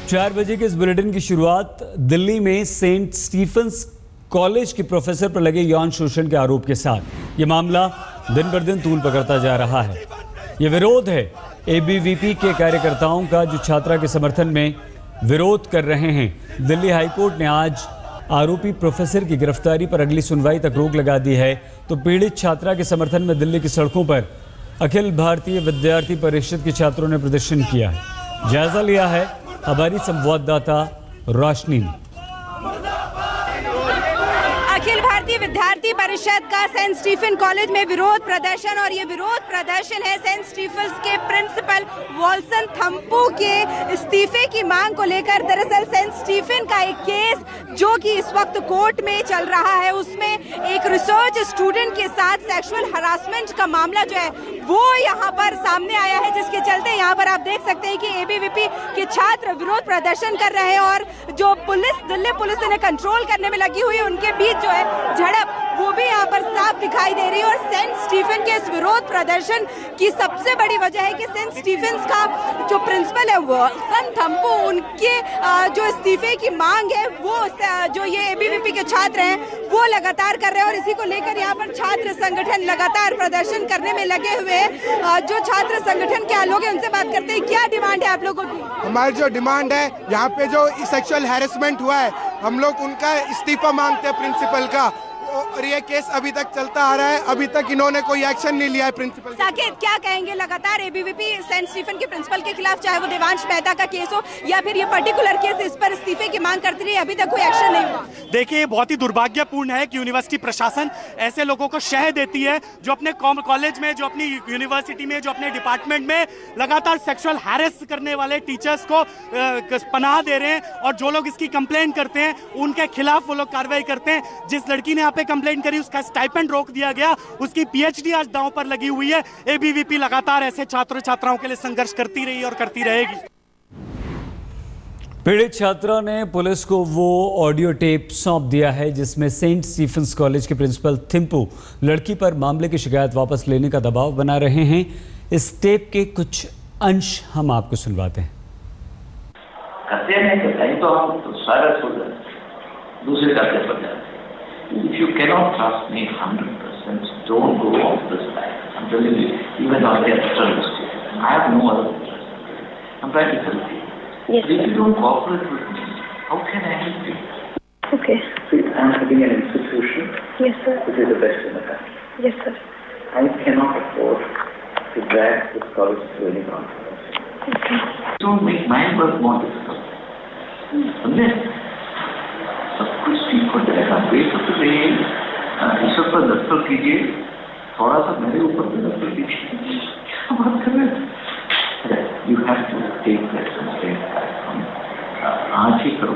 4 बजे के इस बुलेटिन की शुरुआत दिल्ली में सेंट स्टीफेंस कॉलेज के प्रोफेसर पर लगे यौन शोषण के आरोप के साथ। ये मामला दिन पर दिन तूल पकड़ता जा रहा है। ये विरोध है एबीवीपी के कार्यकर्ताओं का जो छात्रा के समर्थन में विरोध कर रहे हैं। दिल्ली हाईकोर्ट ने आज आरोपी प्रोफेसर की गिरफ्तारी पर अगली सुनवाई तक रोक लगा दी है। तो पीड़ित छात्रा के समर्थन में दिल्ली की सड़कों पर अखिल भारतीय विद्यार्थी परिषद के छात्रों ने प्रदर्शन किया है। जायजा लिया है हमारी संवाददाता रोशनी ने। अखिल भारतीय विद्यार्थी परिषद का सेंट स्टीफन कॉलेज में विरोध प्रदर्शन, और ये विरोध प्रदर्शन है सेंट स्टीफन के प्रिंसिपल वॉल्सन थम्पू के इस्तीफे की मांग को लेकर। दरअसल सेंट स्टीफन का एक केस जो कि इस वक्त कोर्ट में चल रहा है, उसमें एक रिसर्च स्टूडेंट के साथ सेक्सुअल हरासमेंट का मामला जो है वो यहाँ पर सामने आया है, जिसके चलते यहाँ पर आप देख सकते हैं कि एबीवीपी के छात्र विरोध प्रदर्शन कर रहे हैं और जो पुलिस, दिल्ली पुलिस इन्हें कंट्रोल करने में लगी हुई है, उनके बीच जो है झड़प वो भी यहाँ पर साफ दिखाई दे रही है। और सेंट स्टीफन के इस विरोध प्रदर्शन की सबसे बड़ी वजह है कि सेंट स्टीफन का जो प्रिंसिपल है वॉल्सन थम्पू, उनके जो इस्तीफे की मांग है वो जो ये एबीवीपी के छात्र हैं वो लगातार कर रहे हैं, और इसी को लेकर यहाँ पर छात्र संगठन लगातार प्रदर्शन करने में लगे हुए हैं। जो छात्र संगठन के लोग हैं उनसे बात करते हैं, क्या डिमांड है आप लोगों की? हमारी जो डिमांड है, यहाँ पे जो सेक्सुअल हैरेसमेंट हुआ है, हम लोग उनका इस्तीफा मांगते हैं प्रिंसिपल का, और ये केस अभी तक चलता आ रहा है। अभी तक इन्होंने कोई एक्शन नहीं लिया है प्रिंसिपल। साकेत, क्या कहेंगे? लगातार एबीवीपी सेंट स्टीफन के प्रिंसिपल के खिलाफ, चाहे वो देवांश मेहता का केस हो या फिर ये पर्टिकुलर केस, इस पर इस्तीफे की मांग करती रही, अभी तक कोई एक्शन नहीं हुआ। देखिए, ये बहुत ही दुर्भाग्यपूर्ण है कि यूनिवर्सिटी प्रशासन ऐसे लोगों को शह देती है जो अपने कॉलेज में, जो अपनी यूनिवर्सिटी में, जो अपने डिपार्टमेंट में लगातार सेक्सुअल हैरेस करने वाले टीचर्स को पनाह दे रहे हैं, और जो लोग इसकी कंप्लेंट करते हैं उनके खिलाफ वो लोग कार्रवाई करते हैं। जिस लड़की ने यहाँ पे कंप्लेंट करी उसका स्टाइपेंड रोक दिया गया, उसकी पीएचडी आज दांव पर लगी हुई है। एबीवीपी लगातार ऐसे छात्रों छात्राओं के लिए संघर्ष करती रही और करती रहेगी। पीड़ित छात्रा ने पुलिस को वो ऑडियो टेप सौंप दिया है जिसमें सेंट स्टीफेंस कॉलेज के प्रिंसिपल थिम्पू लड़की पर मामले की शिकायत वापस लेने का दबाव बना रहे हैं। इस टेप के कुछ अंश हम आपको सुनवाते हैं। तो हम सारा दूसरे पर जाते हैं। If you cannot trust me 100%, don't go off this line. I'm telling you, even though I get trust, I have no other interest. I'm trying to help you. Yes, but if you don't cooperate with me, how can I help you? Okay. See, I'm having an institution. Yes, sir. Which is the best in the country. Yes, sir. I cannot afford to drag this college to any controversy. Okay. Don't make my work more difficult. Understand? सब कुछ ठीक हो जाएगा। बेशक ईश्वर पर दस्तक कीजिए, थोड़ा सा मेरे ऊपर भी दस्तक कीजिए। क्या बात कर रहे हैं? यू हैव टू टेक आज ही करो,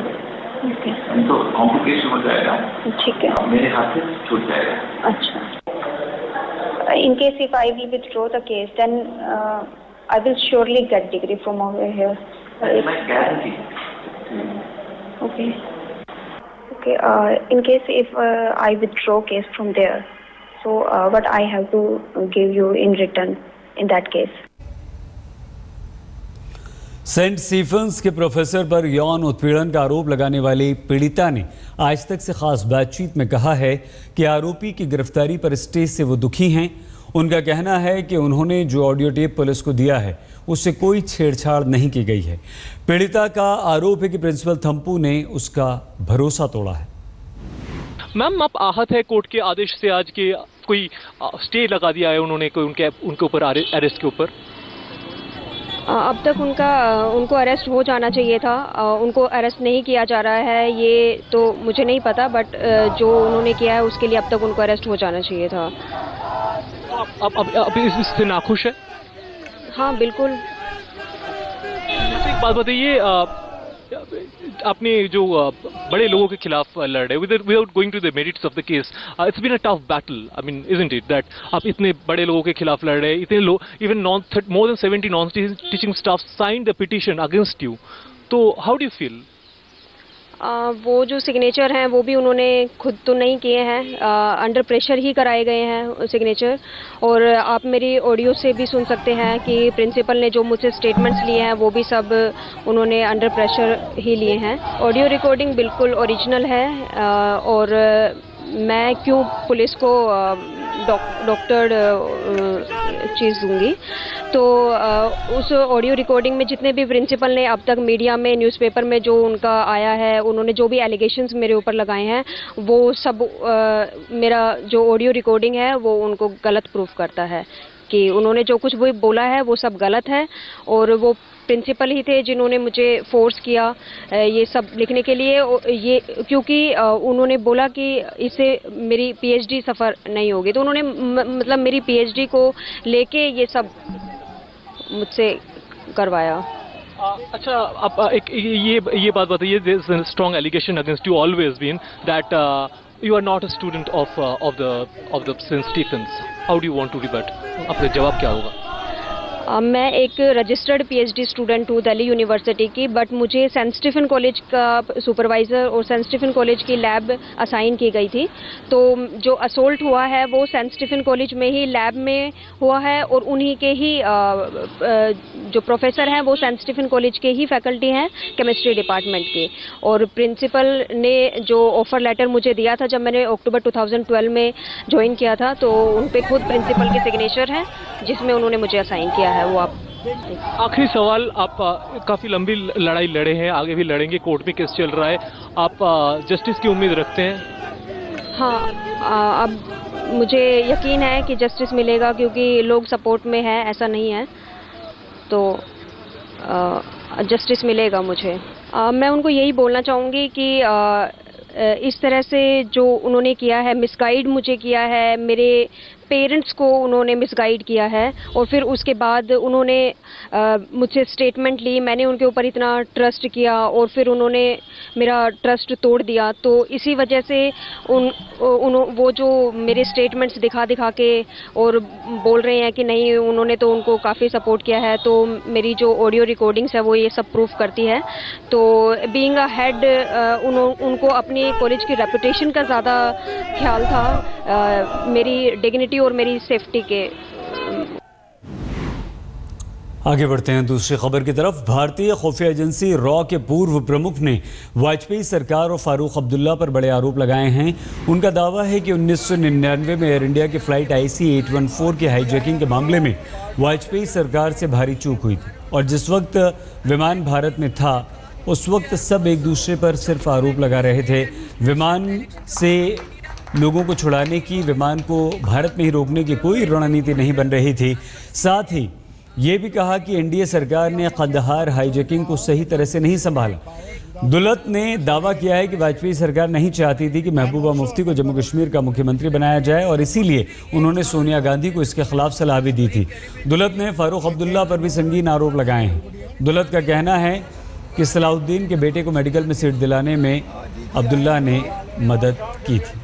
नहीं तो कॉम्प्लिकेशन हो जाएगा। ठीक है, मेरे हाथ से छूट जाएगा। अच्छा, in case if I will withdraw the case, then I will surely get degree from over here. That's my guarantee. Okay. Okay, in case if I withdraw case from there, so what I have to give you in return in that case? St Stephen's के professor पर यौन उत्पीड़न का आरोप लगाने वाली पीड़िता ने आज तक से खास बातचीत में कहा है कि आरोपी की गिरफ्तारी पर स्टेज से वो दुखी हैं। उनका कहना है कि उन्होंने जो ऑडियो टेप पुलिस को दिया है उससे कोई छेड़छाड़ नहीं की गई है। पीड़िता का आरोप है कि प्रिंसिपल थम्पू ने उसका भरोसा तोड़ा है। मैम, आप आहत है कोर्ट के आदेश से? आज के कोई स्टे लगा दिया है उन्होंने कोई उनके ऊपर अरेस्ट के ऊपर? अब तक उनको अरेस्ट हो जाना चाहिए था, उनको अरेस्ट नहीं किया जा रहा है, ये तो मुझे नहीं पता, बट जो उन्होंने किया है उसके लिए अब तक उनको अरेस्ट हो जाना चाहिए था। अब इससे नाखुश है? हाँ, बिल्कुल। एक बात बताइए, आपने जो बड़े लोगों के खिलाफ लड़ रहे, without going to the merits of the case, it's been a tough battle. I mean, isn't it that आप इतने बड़े लोगों के खिलाफ लड़ रहे हैं, इतने लोग, even more than 70 non teaching staff signed the petition against you, तो हाउ डू यू फील? वो जो सिग्नेचर हैं वो भी उन्होंने खुद तो नहीं किए हैं, अंडर प्रेशर ही कराए गए हैं सिग्नेचर। और आप मेरी ऑडियो से भी सुन सकते हैं कि प्रिंसिपल ने जो मुझसे स्टेटमेंट्स लिए हैं वो भी सब उन्होंने अंडर प्रेशर ही लिए हैं। ऑडियो रिकॉर्डिंग बिल्कुल ओरिजिनल है। और मैं क्यों पुलिस को डॉक्टर्ड चीज़ दूंगी। तो उस ऑडियो रिकॉर्डिंग में जितने भी प्रिंसिपल ने अब तक मीडिया में, न्यूज़पेपर में जो उनका आया है, उन्होंने जो भी एलिगेशंस मेरे ऊपर लगाए हैं वो सब मेरा जो ऑडियो रिकॉर्डिंग है वो उनको गलत प्रूफ करता है कि उन्होंने जो कुछ भी बोला है वो सब गलत है। और वो प्रिंसिपल ही थे जिन्होंने मुझे फोर्स किया ये सब लिखने के लिए, ये क्योंकि उन्होंने बोला कि इससे मेरी पीएचडी सफ़र नहीं होगी। तो उन्होंने मतलब मेरी पीएचडी को लेके ये सब मुझसे करवाया। अच्छा, आप एक ये बात बताइए, there is a strong allegation against you always been that you are not a student of the Saint Stephen's. How do you want to rebut? आपका जवाब क्या होगा? मैं एक रजिस्टर्ड पीएचडी स्टूडेंट हूँ दिल्ली यूनिवर्सिटी की, बट मुझे सेंट स्टीफन कॉलेज का सुपरवाइज़र और सेंट स्टीफन कॉलेज की लैब असाइन की गई थी। तो जो असोल्ट हुआ है वो सेंट स्टीफन कॉलेज में ही लैब में हुआ है और उन्हीं के ही जो प्रोफेसर हैं वो सेंट स्टीफन कॉलेज के ही फैकल्टी हैं केमिस्ट्री डिपार्टमेंट के। और प्रिंसिपल ने जो ऑफ़र लेटर मुझे दिया था जब मैंने अक्टूबर 2012 में ज्वाइन किया था, तो उन पर खुद प्रिंसिपल के सिग्नेचर हैं जिसमें उन्होंने मुझे असाइन किया है। वो आप आखिरी सवाल, आप काफ़ी लंबी लड़ाई लड़े हैं, आगे भी लड़ेंगे, कोर्ट में केस चल रहा है, आप जस्टिस की उम्मीद रखते हैं? हाँ, अब मुझे यकीन है कि जस्टिस मिलेगा क्योंकि लोग सपोर्ट में है, ऐसा नहीं है, तो जस्टिस मिलेगा मुझे। मैं उनको यही बोलना चाहूँगी कि इस तरह से जो उन्होंने किया है, मिसगाइड मुझे किया है, मेरे पेरेंट्स को उन्होंने मिसगाइड किया है और फिर उसके बाद उन्होंने मुझसे स्टेटमेंट ली, मैंने उनके ऊपर इतना ट्रस्ट किया और फिर उन्होंने मेरा ट्रस्ट तोड़ दिया। तो इसी वजह से वो जो मेरे स्टेटमेंट्स दिखा के और बोल रहे हैं कि नहीं, उन्होंने तो उनको काफ़ी सपोर्ट किया है। तो मेरी जो ऑडियो रिकॉर्डिंग्स है वो ये सब प्रूफ करती है। तो बीइंग अ हेड उनको अपनी कॉलेज की रेपुटेशन का ज़्यादा ख्याल था, मेरी डिग्निटी और मेरी सेफ्टी के। आगे बढ़ते हैं दूसरी खबर की तरफ। भारतीय खुफिया एजेंसी रॉ के पूर्व प्रमुख ने वाजपेयी सरकार और फारूक अब्दुल्ला पर बड़े आरोप लगाए हैं। उनका दावा है कि 1999 में एयर इंडिया की फ़्लाइट IC 814 की हाईजैकिंग के मामले में वाजपेयी सरकार से भारी चूक हुई थी और जिस वक्त विमान भारत में था उस वक्त सब एक दूसरे पर सिर्फ आरोप लगा रहे थे। विमान से लोगों को छुड़ाने की, विमान को भारत में ही रोकने की कोई रणनीति नहीं बन रही थी। साथ ही ये भी कहा कि एनडीए सरकार ने कंदहार हाईजैकिंग को सही तरह से नहीं संभाला। दुलत ने दावा किया है कि वाजपेयी सरकार नहीं चाहती थी कि महबूबा मुफ्ती को जम्मू कश्मीर का मुख्यमंत्री बनाया जाए और इसीलिए उन्होंने सोनिया गांधी को इसके खिलाफ सलाह भी दी थी। दुलत ने फारूक अब्दुल्ला पर भी संगीन आरोप लगाए हैं। दुलत का कहना है कि सलाहुद्दीन के बेटे को मेडिकल में सीट दिलाने में अब्दुल्ला ने मदद की थी।